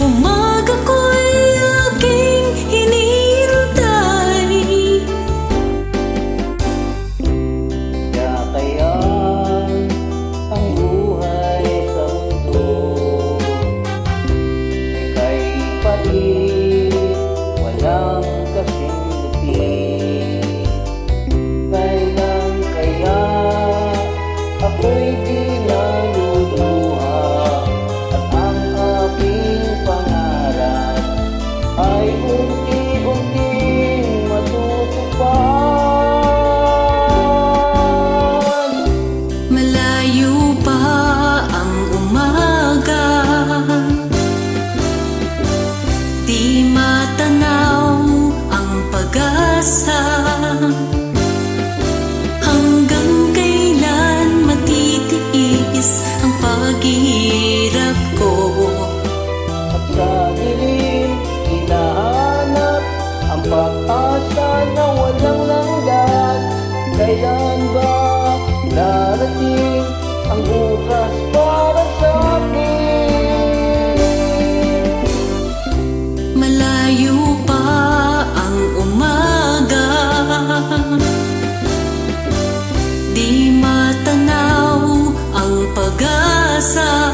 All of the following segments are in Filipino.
umaga ko'y aking hinihintay. Kaya ang buhay sa mundo ika'y palit, walang kasing lupit. Kailan kaya ako'y di naluluha at ang aking pangarap ay unti-unting matutupad. Malayo pa ang umaga, di matanaw ang pag-asa. Hanggang kailan matitiis ang paghihirap ko? At sa dilim, hinahanap ang pag-asa na walang landas. Kailan ba darating ang bukas para sa akin? Malayo pa ang umaga, di matanaw ang pag-asa.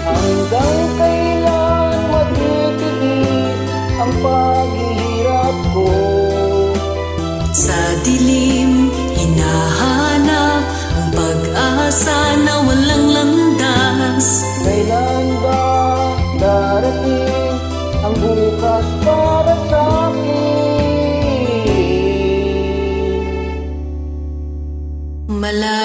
Hanggang kailan matitiis ang paghihirap ko? Sa dilim, hinahanap ang pag-asa na walang landas. Kailan ba darating ang bukas para sa akin? Malayo